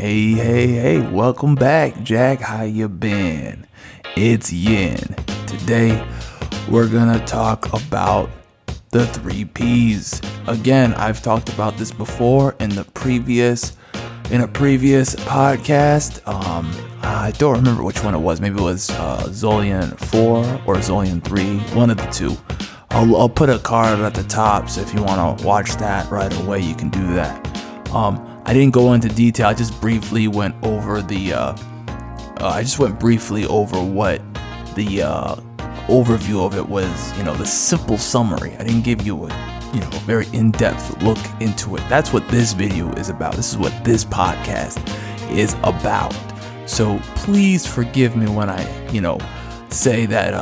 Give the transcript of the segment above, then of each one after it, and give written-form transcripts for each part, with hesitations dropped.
Hey, welcome back, Jack. How you been? It's Yin. Today, we're gonna talk about the 3 Ps. Again, I've talked about this before in a previous podcast. I don't remember which one it was. Maybe it was ZolYin 4 or ZolYin 3, one of the two. I'll put a card at the top, so if you want to watch that right away, you can do that. I didn't go into detail. I just briefly went over what the overview of it was. The simple summary. I didn't give you a very in-depth look into it. That's what this video is about. This is what this podcast is about. So please forgive me when I say that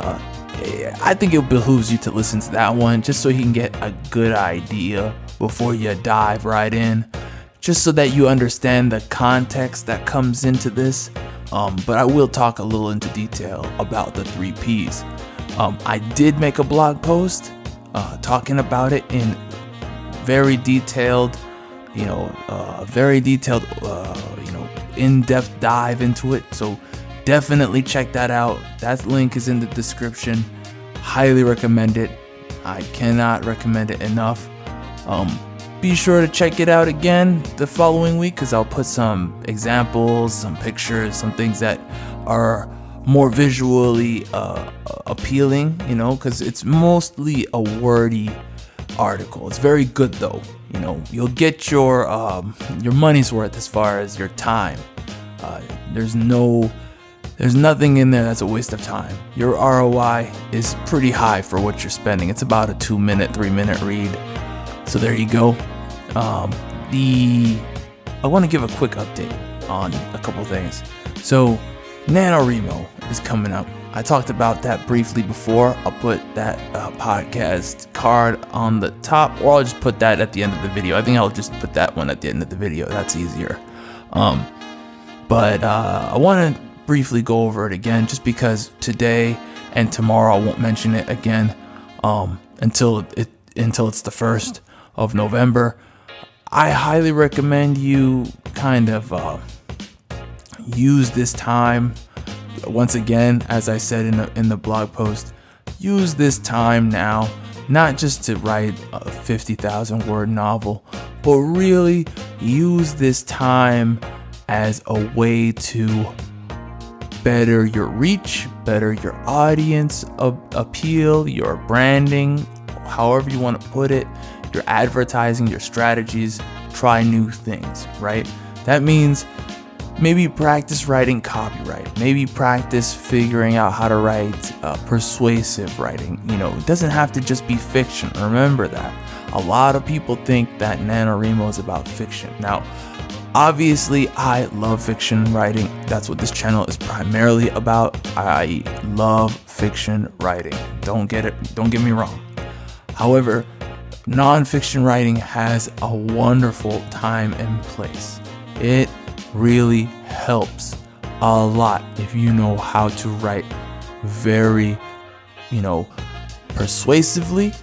I think it behooves you to listen to that one, just so you can get a good idea before you dive right in, just so that you understand the context that comes into this. But I will talk a little into detail about the 3 Ps. I did make a blog post talking about it in very detailed, in-depth dive into it. So definitely check that out. That link is in the description. Highly recommend it. I cannot recommend it enough. Be sure to check it out again the following week, because I'll put some examples, some pictures, some things that are more visually appealing, because it's mostly a wordy article. It's very good though. You'll get your money's worth as far as your time. There's nothing in there that's a waste of time. Your ROI is pretty high for what you're spending. It's about a 2-minute, 3-minute read. So there you go. I want to give a quick update on a couple things. So NaNoWriMo is coming up. I talked about that briefly before. I'll put that podcast card on the top, or I'll just put that at the end of the video. I think I'll just put that one at the end of the video. That's easier. But I want to briefly go over it again, just because today and tomorrow I won't mention it again until it's the 1st of November. I highly recommend you kind of use this time. Once again, as I said in the blog post, use this time now, not just to write a 50,000 word novel, but really use this time as a way to better your reach, better your audience appeal, your branding, however you want to put it, your advertising, your strategies. Try new things, right? That means maybe practice writing copyright. Maybe practice figuring out how to write persuasive writing. It doesn't have to just be fiction. Remember that. A lot of people think that NaNoWriMo is about fiction. Now, obviously, I love fiction writing. That's what this channel is primarily about. I love fiction writing. Don't get me wrong. However, non-fiction writing has a wonderful time and place. It really helps a lot if you know how to write very, persuasively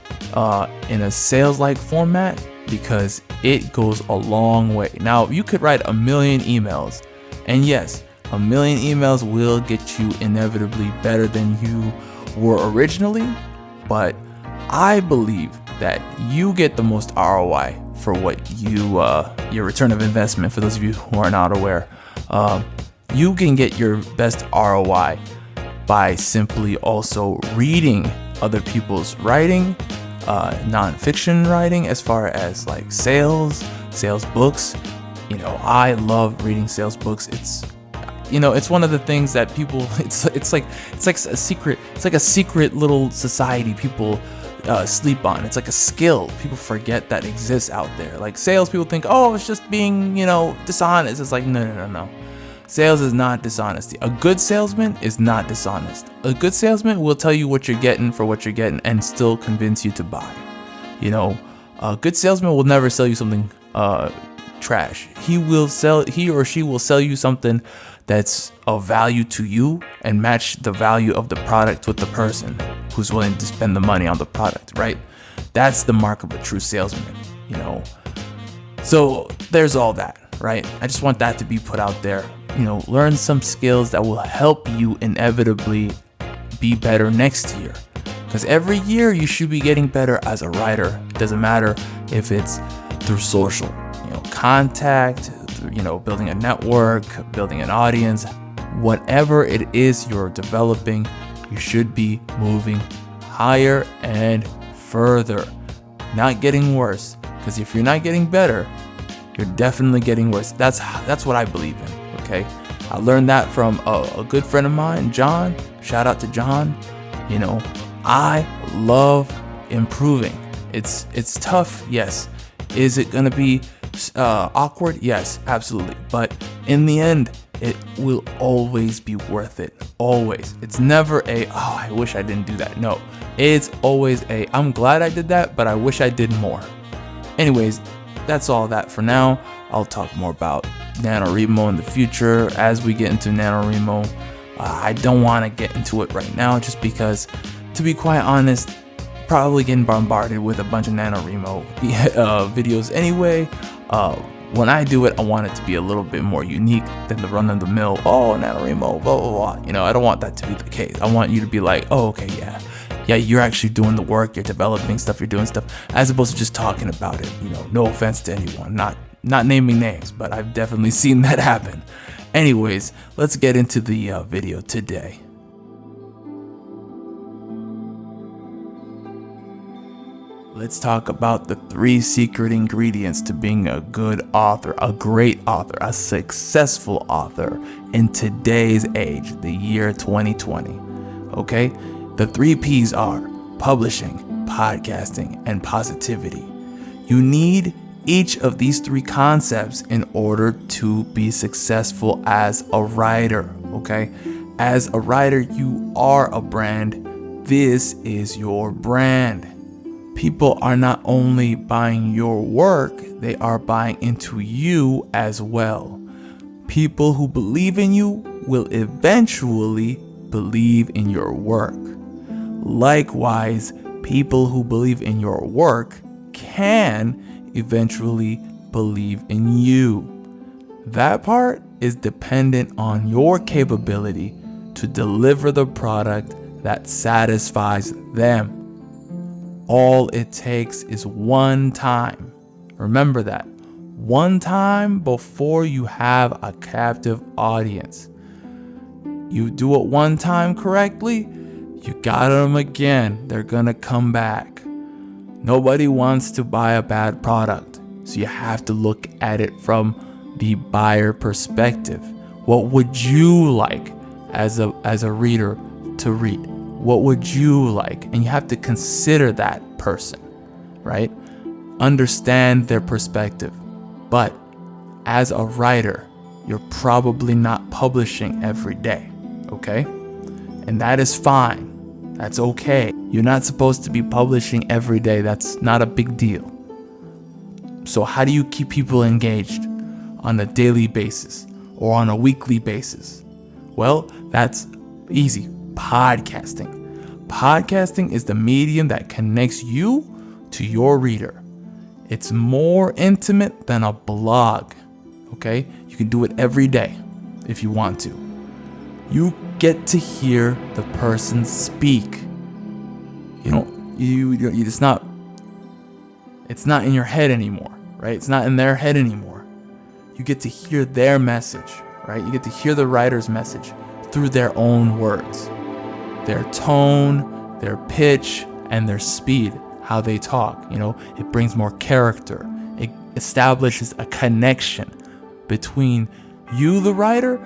in a sales-like format, because it goes a long way. Now, you could write 1,000,000 emails, and yes, 1,000,000 emails will get you inevitably better than you were originally, but I believe that you get the most ROI for what your return of investment. For those of you who are not aware, you can get your best ROI by simply also reading other people's writing, non-fiction writing, as far as like sales books. I love reading sales books. It's one of the things that people, it's like a secret little society people sleep on. It's like a skill people forget that exists out there. Like sales people think, oh, it's just being, dishonest. It's like, no. Sales is not dishonesty. A good salesman is not dishonest. A good salesman will tell you what you're getting for what you're getting and still convince you to buy. A good salesman will never sell you something trash. He or she will sell you something that's of value to you and match the value of the product with the person who's willing to spend the money on the product, right? That's the mark of a true salesman, So there's all that. right? I just want that to be put out there. Learn some skills that will help you inevitably be better next year. Because every year you should be getting better as a writer. It doesn't matter if it's through social, contact, building a network, building an audience, whatever it is you're developing, you should be moving higher and further, not getting worse. Because if you're not getting better, you're definitely getting worse. That's what I believe in. Okay, I learned that from a good friend of mine, John. Shout out to John. I love improving. It's tough, yes. Is it gonna be awkward? Yes, absolutely. But in the end, it will always be worth it. Always. It's never I wish I didn't do that. No, it's always I'm glad I did that, but I wish I did more. Anyways, that's all that for now. I'll talk more about NaNoWriMo in the future as we get into NaNoWriMo. I don't want to get into it right now just because, to be quite honest, probably getting bombarded with a bunch of NaNoWriMo videos anyway. When I do it, I want it to be a little bit more unique than the run-of-the-mill, NaNoWriMo, blah, blah, blah. I don't want that to be the case. I want you to be like, okay, yeah, you're actually doing the work, you're developing stuff, you're doing stuff, as opposed to just talking about it. No offense to anyone, not naming names, but I've definitely seen that happen. Anyways, let's get into the video today. Let's talk about the 3 secret ingredients to being a good author, a great author, a successful author in today's age, the year 2020. Okay? The 3 P's are publishing, podcasting, and positivity. You need each of these 3 concepts in order to be successful as a writer, okay? As a writer, you are a brand. This is your brand. People are not only buying your work, they are buying into you as well. People who believe in you will eventually believe in your work. Likewise, people who believe in your work can eventually believe in you. That part is dependent on your capability to deliver the product that satisfies them. All it takes is one time. Remember that. One time before you have a captive audience. You do it one time correctly, you got them again. They're gonna come back. Nobody wants to buy a bad product, so you have to look at it from the buyer perspective. What would you like as a reader to read? What would you like? And you have to consider that person, right? Understand their perspective. But as a writer, you're probably not publishing every day, okay? And that is fine. That's okay. You're not supposed to be publishing every day. That's not a big deal. So how do you keep people engaged on a daily basis or on a weekly basis? Well, that's easy. Podcasting. Podcasting is the medium that connects you to your reader. It's more intimate than a blog, okay? You can do it every day if you want to. You get to hear the person speak. It's not in your head anymore, right? It's not in their head anymore. You get to hear their message, right? You get to hear the writer's message through their own words, their tone, their pitch, and their speed, how they talk. It brings more character. It establishes a connection between you, the writer,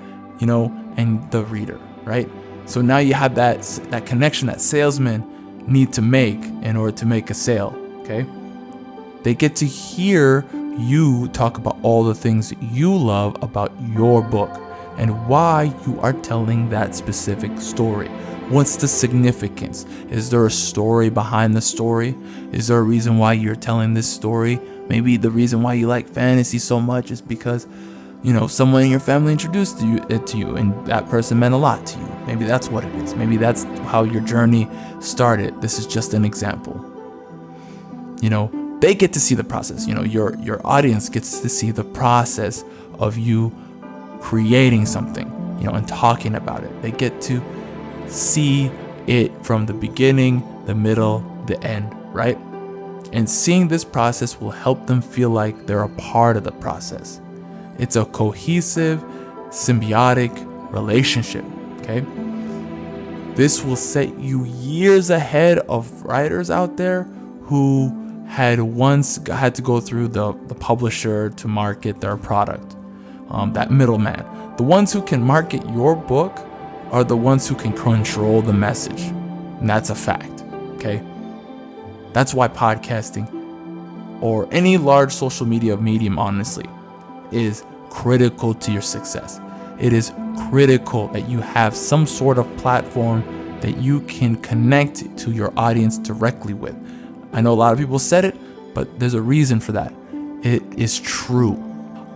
and the reader, right? So now you have that connection that salesmen need to make in order to make a sale, okay? They get to hear you talk about all the things you love about your book and why you are telling that specific story. What's the significance? Is there a story behind the story? Is there a reason why you're telling this story? Maybe the reason why you like fantasy so much is because someone in your family introduced it to you and that person meant a lot to you. Maybe that's what it is. Maybe that's how your journey started. This is just an example. They get to see the process. Your audience gets to see the process of you creating something, and talking about it. They get to see it from the beginning, the middle, the end, right? And seeing this process will help them feel like they're a part of the process. It's a cohesive, symbiotic relationship, okay? This will set you years ahead of writers out there who had once had to go through the publisher to market their product, that middleman. The ones who can market your book are the ones who can control the message. And that's a fact, okay? That's why podcasting or any large social media medium, honestly, is critical to your success. It is critical that you have some sort of platform that you can connect to your audience directly with. I know a lot of people said it, but there's a reason for that. It is true.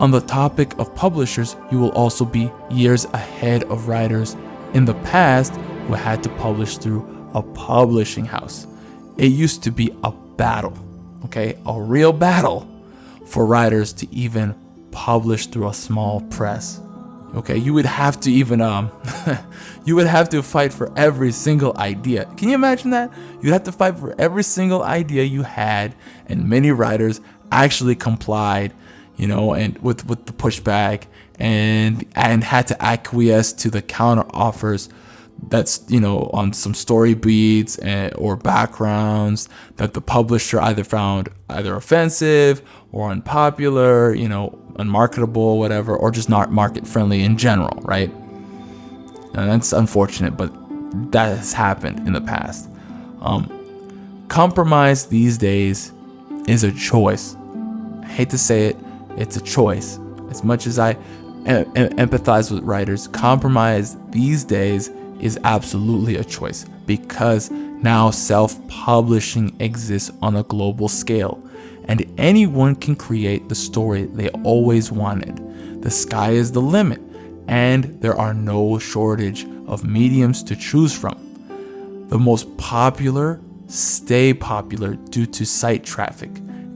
On the topic of publishers, you will also be years ahead of writers in the past who had to publish through a publishing house. It used to be a battle, okay? A real battle for writers to even publish through a small press. Okay, you would have to even you would have to fight for every single idea. Can you imagine that? You'd have to fight for every single idea you had, and many writers actually complied, and with the pushback and had to acquiesce to the counter offers that's on some story beats or backgrounds that the publisher either found offensive or unpopular, unmarketable, whatever, or just not market friendly in general, right? And that's unfortunate, but that has happened in the past. Compromise these days is a choice. I hate to say it, it's a choice. As much as I empathize with writers, compromise these days is absolutely a choice, because now self-publishing exists on a global scale, and anyone can create the story they always wanted. The sky is the limit, and there are no shortage of mediums to choose from. The most popular stay popular due to site traffic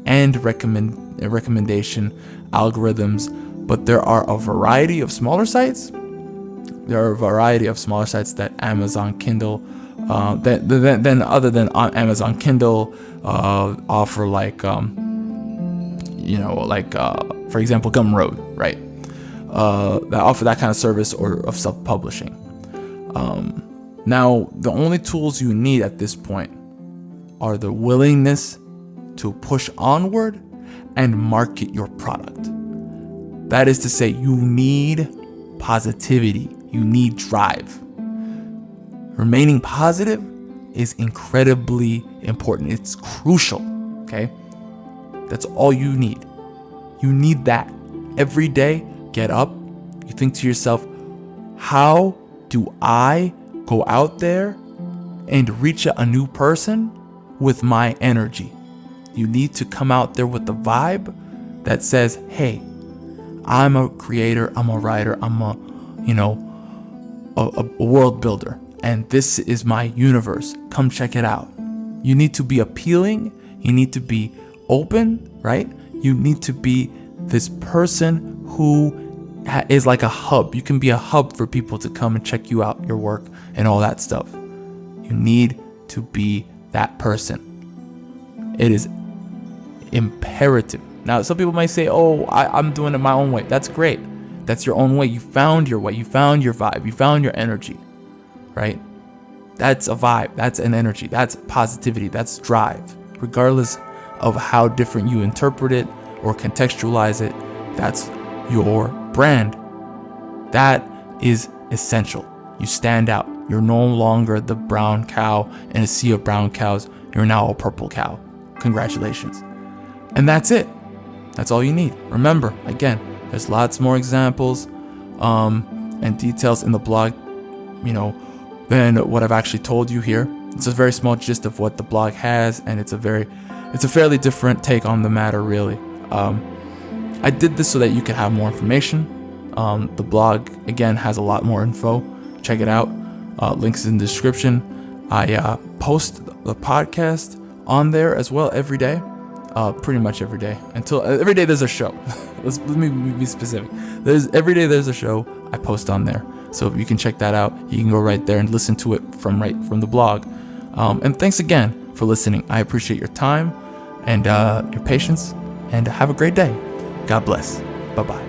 and recommendation algorithms, but there are a variety of smaller sites. There are a variety of smaller sites that Amazon Kindle, then other than Amazon Kindle, offer for example, Gumroad, right? That offer that kind of service or of self-publishing. Now, the only tools you need at this point are the willingness to push onward and market your product. That is to say, you need positivity. You need drive. Remaining positive is incredibly important. It's crucial, okay? That's all you need. You need that. Every day, get up. You think to yourself, how do I go out there and reach a new person with my energy? You need to come out there with the vibe that says, hey, I'm a creator, I'm a writer, I'm a world builder, and this is my universe. Come check it out. You need to be appealing. You need to be open, right? You need to be this person who is like a hub. You can be a hub for people to come and check you out, your work, and all that stuff. You need to be that person. It is imperative. Now, some people might say, oh, I'm doing it my own way. That's great. That's your own way. You found your way. You found your vibe. You found your energy, right? That's a vibe. That's an energy. That's positivity. That's drive. Regardless of how different you interpret it or contextualize it, that's your brand. That is essential. You stand out. You're no longer the brown cow in a sea of brown cows. You're now a purple cow. Congratulations. And that's it. That's all you need. Remember, again, there's lots more examples and details in the blog, than what I've actually told you here. It's a very small gist of what the blog has, and it's a fairly different take on the matter, really. I did this so that you could have more information. The blog, again, has a lot more info. Check it out. Links in the description. I post the podcast on there as well every day. Pretty much every day. Every day there's a show. Let me be specific. Every day there's a show I post on there. So you can check that out. You can go right there and listen to it from the blog. And thanks again for listening. I appreciate your time and your patience. And have a great day. God bless. Bye-bye.